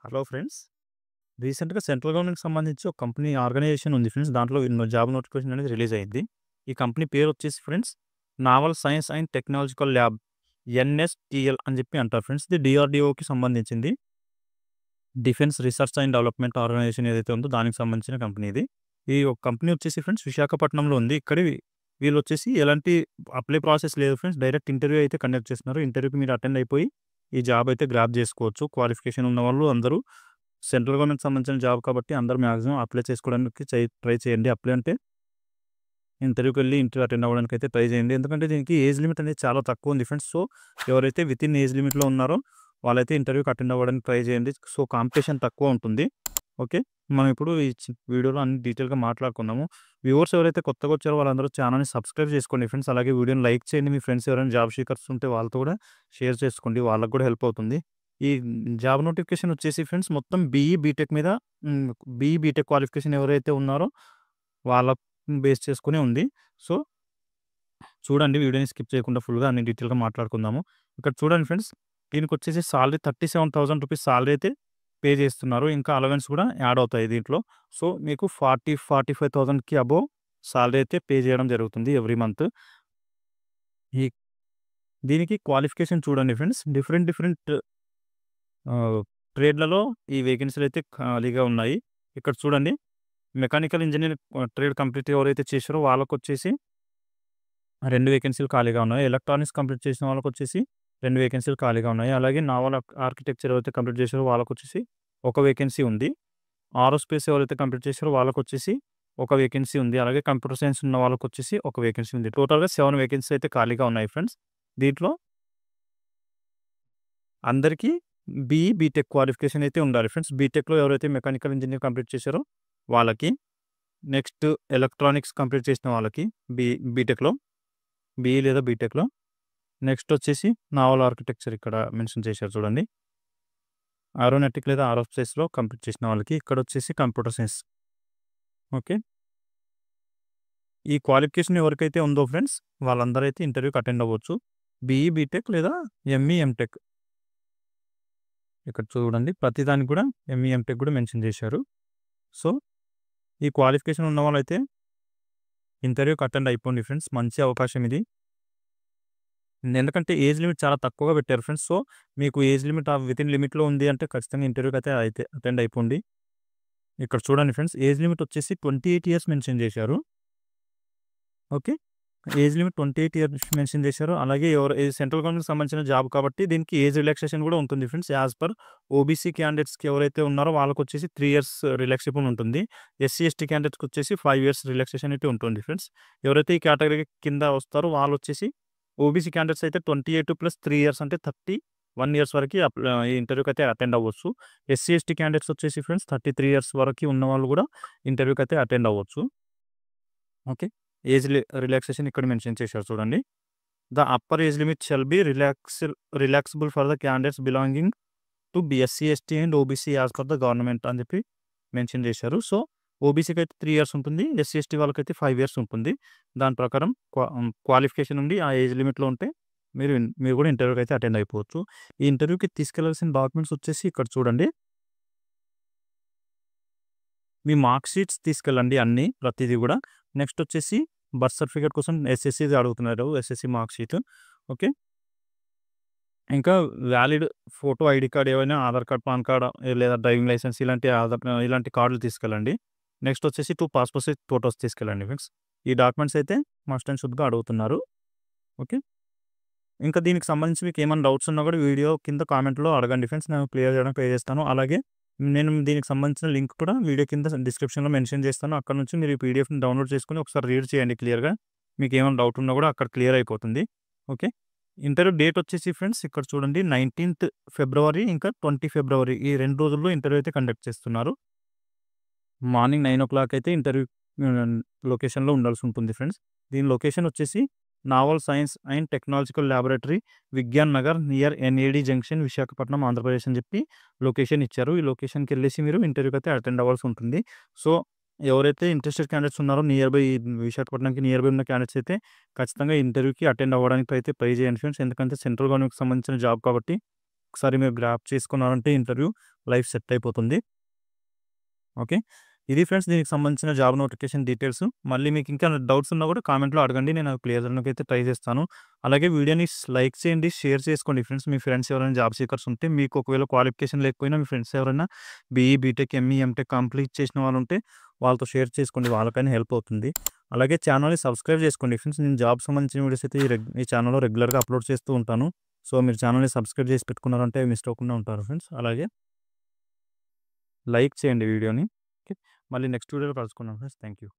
Hello friends. రీసెంట్‌గా central గవర్నమెంట్‌కి సంబంధించి ఒక కంపెనీ ఆర్గనైజేషన్ ఉంది ఫ్రెండ్స్. దాంట్లో జాబ్ నోటిఫికేషన్ అనేది రిలీజ్ అయింది. ఈ కంపెనీ పేరు వచ్చేసి friends naval science and technological lab NSTL అని చెప్పి అంటారు ఫ్రెండ్స్. ఇది డీఆర్‌డీఓకి సంబంధించింది. Defence research and development organisation ఏదైతే ఉందో దానికి సంబంధించిన కంపెనీ ఇది. ఈ ఒక కంపెనీ వచ్చేసి ఫ్రెండ్స్ విశాఖపట్నంలో ఉంది. ఇక్కడ వీళ్ళొచ్చేసి ఎలాంటి అప్లై ప్రాసెస్ లేదు ఫ్రెండ్స్. డైరెక్ట్ ఇంటర్వ్యూ అయితే కండక్ట్ చేస్తున్నారు. ఇంటర్వ్యూకి మీరు అటెండ్ అయిపోయి ఈ జాబ్ అయితే గ్రాబ్ చేసుకోవచ్చు. క్వాలిఫికేషన్ ఉన్నవాళ్ళు అందరూ సెంట్రల్ గవర్నమెంట్‌కి సంబంధించిన జాబ్ కాబట్టి అందరూ మాక్సిమం అప్లై చేసుకోవడానికి ట్రై చేయండి. అప్లై అంటే ఇంటర్వ్యూకెళ్ళి ఇంటర్వ్యూ అటెండ్ అవ్వడానికి అయితే ట్రై చేయండి. ఎందుకంటే దీనికి ఏజ్ లిమిట్ అనేది చాలా తక్కువ ఉంది ఫ్రెండ్స్. సో, ఎవరైతే వితిన్ ఏజ్ లిమిట్‌లో ఉన్నారో వాళ్ళైతే ఇంటర్వ్యూకి అటెండ్ అవ్వడానికి ట్రై చేయండి. సో, కాంపిటీషన్ తక్కువ ఉంటుంది. ఓకే. మనం ఇప్పుడు ఈ వీడియోలో అన్ని డీటెయిల్‌గా మాట్లాడుకుందాము. వ్యూవర్స్ ఎవరైతే కొత్తగా వచ్చారో వాళ్ళందరూ ఛానల్‌ని సబ్స్క్రైబ్ చేసుకోండి ఫ్రెండ్స్. అలాగే వీడియోని లైక్ చేయండి. మీ ఫ్రెండ్స్ ఎవరైనా జాబ్ సీకర్స్ ఉంటే వాళ్ళతో కూడా షేర్ చేసుకోండి. వాళ్ళకి కూడా హెల్ప్ అవుతుంది. ఈ జాబ్ నోటిఫికేషన్ వచ్చేసి ఫ్రెండ్స్ మొత్తం బీఈ, బీటెక్ మీద బీఈ, బీటెక్ క్వాలిఫికేషన్ ఎవరైతే ఉన్నారో వాళ్ళ బేస్ చేసుకునే ఉంది. సో, చూడండి వీడియోని స్కిప్ చేయకుండా ఫుల్‌గా అన్ని డీటెయిల్‌గా మాట్లాడుకుందాము. ఇక్కడ చూడండి ఫ్రెండ్స్, దీనికొచ్చేసి సాలరీ 37,000 రూపీస్ సాలరీ అయితే పే చేస్తున్నారు. ఇంకా అలవెన్స్ కూడా యాడ్ అవుతాయి దీంట్లో. సో, మీకు 45,000కి అబోవ్ సాలరీ అయితే పే చేయడం జరుగుతుంది ఎవ్రీ మంత్. ఈ దీనికి క్వాలిఫికేషన్ చూడండి ఫ్రెండ్స్. డిఫరెంట్ ట్రేడ్‌లలో ఈ వేకెన్సీలు అయితే ఖాళీగా ఉన్నాయి. ఇక్కడ చూడండి, మెకానికల్ ఇంజినీర్ ట్రేడ్ కంప్లీట్ ఎవరైతే చేశారో వాళ్ళకొచ్చేసి 2 వేకెన్సీలు ఖాళీగా ఉన్నాయి. ఎలక్ట్రానిక్స్ కంప్లీట్ చేసిన వాళ్ళకొచ్చేసి 2 వేకెన్సీలు ఖాళీగా ఉన్నాయి. అలాగే నావల్ ఆర్కిటెక్చర్ ఎవరైతే కంప్లీట్ చేశారో వాళ్ళకొచ్చేసి ఒక వేకెన్సీ ఉంది. ఏరోస్పేస్ ఎవరైతే కంప్లీట్ చేశారో వాళ్ళకొచ్చేసి ఒక వేకెన్సీ ఉంది. అలాగే కంప్యూటర్ సైన్స్ ఉన్న వాళ్ళకొచ్చేసి ఒక వేకెన్సీ ఉంది. టోటల్‌గా 7 వేకెన్సీ అయితే ఖాళీగా ఉన్నాయి ఫ్రెండ్స్. దీంట్లో అందరికీ బీఈ, బీటెక్ క్వాలిఫికేషన్ అయితే ఉండాలి ఫ్రెండ్స్. బీటెక్‌లో ఎవరైతే మెకానికల్ ఇంజినీర్ కంప్లీట్ చేశారో వాళ్ళకి, నెక్స్ట్ ఎలక్ట్రానిక్స్ కంప్లీట్ చేసిన వాళ్ళకి బీటెక్‌లో, బీఈ లేదా బీటెక్‌లో, నెక్స్ట్ వచ్చేసి నావల్ ఆర్కిటెక్చర్ ఇక్కడ మెన్షన్ చేశారు చూడండి. ఏరోనాటిక్ లేదా ఏరోస్పేస్‌లో కంప్లీట్ చేసిన వాళ్ళకి, ఇక్కడొచ్చేసి కంప్యూటర్ సైన్స్. ఓకే. ఈ క్వాలిఫికేషన్ ఎవరికైతే ఉందో ఫ్రెండ్స్ వాళ్ళందరూ అయితే ఇంటర్వ్యూకి అటెండ్ అవ్వచ్చు. బీఈ, బీటెక్ లేదా ఎంఈ, ఎంటెక్. ఇక్కడ చూడండి ప్రతి దానికి కూడా ఎంఈ, ఎంటెక్ కూడా మెన్షన్ చేశారు. సో, ఈ క్వాలిఫికేషన్ ఉన్న వాళ్ళైతే ఇంటర్వ్యూకి అటెండ్ అయిపోండి ఫ్రెండ్స్. మంచి అవకాశం ఇది. ఎందుకంటే ఏజ్ లిమిట్ చాలా తక్కువగా పెట్టారు ఫ్రెండ్స్. సో, మీకు ఏజ్ లిమిట్ వితిన్ లిమిట్‌లో ఉంది అంటే ఖచ్చితంగా ఇంటర్వ్యూకి అయితే అటెండ్ అయిపోండి. ఇక్కడ చూడండి ఫ్రెండ్స్, ఏజ్ లిమిట్ వచ్చేసి 28 ఇయర్స్ మెన్షన్ చేశారు. Okay. Age limit 28 years mention చేశారు. అలాగే సెంట్రల్ గవర్నమెంట్‌కి సంబంధించిన జాబ్ కాబట్టి దీనికి ఏజ్ రిలాక్సేషన్ కూడా ఉంటుంది ఫ్రెండ్స్. యాస్ పర్ ఓబీసీ క్యాండిడేట్స్‌కి ఎవరైతే ఉన్నారో వాళ్ళకొచ్చేసి 3 ఇయర్స్ రిలాక్సేబుల్ ఉంటుంది. ఎస్సీ, ఎస్టీ క్యాండిడేట్స్‌కి వచ్చేసి 5 ఇయర్స్ రిలాక్సేషన్ అయితే ఉంటుంది ఫ్రెండ్స్. ఎవరైతే ఈ కేటగిరీ కింద వస్తారో వాళ్ళొచ్చేసి ఓబీసీ క్యాండిడేట్స్ అయితే 28 ప్లస్ 3 ఇయర్స్ అంటే 31 ఇయర్స్ వరకి ఈ ఇంటర్వ్యూకి అయితే అటెండ్ అవ్వచ్చు. ఎస్సీ, ఎస్టీ క్యాండిడేట్స్ వచ్చేసి ఫ్రెండ్స్ 33 ఇయర్స్ వరకి ఉన్నవాళ్ళు కూడా ఇంటర్వ్యూకి అయితే అటెండ్ అవ్వచ్చు. ఓకే. ఏజ్ రిలాక్సేషన్ ఇక్కడ మెన్షన్ చేశారు చూడండి. The upper age limit shall be relaxable for the candidates belonging to SC, ST and OBC as per the government అని చెప్పి మెన్షన్ చేశారు. సో, ఓబీసీకి అయితే 3 ఇయర్స్ ఉంటుంది. ఎస్సీ, ఎస్టీ వాళ్ళకైతే 5 ఇయర్స్ ఉంటుంది. దాని ప్రకారం క్వాలిఫికేషన్ ఉండి ఆ ఏజ్ లిమిట్‌లో ఉంటే మీరు కూడా ఇంటర్వ్యూకి అయితే అటెండ్ అయిపోవచ్చు. ఈ ఇంటర్వ్యూకి తీసుకెళ్లాల్సిన డాక్యుమెంట్స్ వచ్చేసి ఇక్కడ చూడండి. మీ మార్క్ షీట్స్ తీసుకెళ్ళండి అన్నీ ప్రతిదీ కూడా. నెక్స్ట్ వచ్చేసి బర్త్ సర్టిఫికేట్ కోసం ఎస్ఎస్‌సిది అడుగుతున్నారు. SSC mark sheet. ఓకే. ఇంకా వ్యాలిడ్ ఫోటో, ఐడీ కార్డ్ ఏవైనా ఆధార్ కార్డ్, పాన్ కార్డ్ లేదా డ్రైవింగ్ లైసెన్స్ ఇలాంటి కార్డులు తీసుకెళ్ళండి. నెక్స్ట్ వచ్చేసి 2 పాస్‌పోర్ట్ సైజ్ ఫోటోస్ తీసుకెళ్ళండి ఫ్రెండ్స్. ఈ డాక్యుమెంట్స్ అయితే మస్ట్ అండ్ షుడ్‌గా అడుగుతున్నారు. ఓకే. ఇంకా దీనికి సంబంధించి మీకు ఏమైనా డౌట్స్ ఉన్నా కూడా వీడియో కింద కామెంట్‌లో అడగండి ఫ్రెండ్స్. నేను క్లియర్ చేయడానికి ట్రై చేస్తాను. అలాగే నేను దీనికి సంబంధించిన లింక్ కూడా వీడియో కింద డిస్క్రిప్షన్‌లో మెన్షన్ చేస్తాను. అక్కడ నుంచి మీరు ఈ పీడీఎఫ్‌ని డౌన్లోడ్ చేసుకొని ఒకసారి రీడ్ చేయండి క్లియర్‌గా. మీకు ఏమైనా డౌట్ ఉన్నా కూడా అక్కడ క్లియర్ అయిపోతుంది. ఓకే. ఇంటర్వ్యూ డేట్ వచ్చేసి ఫ్రెండ్స్ ఇక్కడ చూడండి 19th ఫిబ్రవరి ఇంకా 20 ఫిబ్రవరి ఈ 2 రోజుల్లో ఇంటర్వ్యూ అయితే కండక్ట్ చేస్తున్నారు. మార్నింగ్ 9:00 అయితే ఇంటర్వ్యూ లొకేషన్‌లో ఉండాల్సి ఉంటుంది ఫ్రెండ్స్. దీని లొకేషన్ వచ్చేసి naval science and technological laboratory, Vigyan Nagar near NAD junction, Visakhapatnam, Andhra Pradesh అని చెప్పి లొకేషన్ ఇచ్చారు. ఈ లొకేషన్‌కెళ్ళేసి మీరు ఇంటర్వ్యూకి అయితే అటెండ్ అవ్వాల్సి ఉంటుంది. సో, ఎవరైతే ఇంట్రెస్టెడ్ క్యాండిడేట్స్ ఉన్నారో విశాఖపట్నంకి నియర్ బై ఉన్న క్యాండిడేట్స్ అయితే ఖచ్చితంగా ఇంటర్వ్యూకి అటెండ్ అవ్వడానికి అయితే ట్రై చేయండి ఫ్రెండ్స్. ఎందుకంటే సెంట్రల్ గవర్నమెంట్‌కి సంబంధించిన జాబ్ కాబట్టి ఒకసారి మీరు గ్రాప్ చేసుకున్నారంటే ఇంటర్వ్యూ లైఫ్ సెట్ అయిపోతుంది. ఓకే. ఇది ఫ్రెండ్స్ దీనికి సంబంధించిన జాబ్ నోటిఫికేషన్ డీటెయిల్స్. మళ్ళీ మీకు ఇంకా డౌట్స్ ఉన్నా కూడా కామెంట్‌లో అడగండి. నేను అవి క్లియర్ చేయడానికైతే ట్రై చేస్తాను. అలాగే వీడియోని లైక్ చేయండి, షేర్ చేసుకోండి ఫ్రెండ్స్. మీ ఫ్రెండ్స్ ఎవరైనా జాబ్ సీకర్స్ ఉంటే, మీకు ఒకవేళ క్వాలిఫికేషన్ లేకపోయినా మీ ఫ్రెండ్స్ ఎవరైనా BE, B Tech, ME, M Tech complete చేసిన వాళ్ళు ఉంటే వాళ్ళతో షేర్ చేసుకోండి. వాళ్ళకైనా హెల్ప్ అవుతుంది. అలాగే ఛానల్‌ని సబ్స్క్రైబ్ చేసుకోండి ఫ్రెండ్స్. నేను జాబ్‌కి సంబంధించిన వీడియోస్ అయితే ఈ ఛానల్‌లో రెగ్యులర్‌గా అప్లోడ్ చేస్తూ ఉంటాను. సో, మీరు ఛానల్‌ని సబ్స్క్రైబ్ చేసి పెట్టుకున్నారంటే మిస్ అవ్వకుండా ఉంటారు ఫ్రెండ్స్. అలాగే లైక్ చేయండి వీడియోని. ఓకే. మళ్ళీ నెక్స్ట్ వీడియోలో కలుసుకుందాం ఫ్రెండ్స్. Thank you.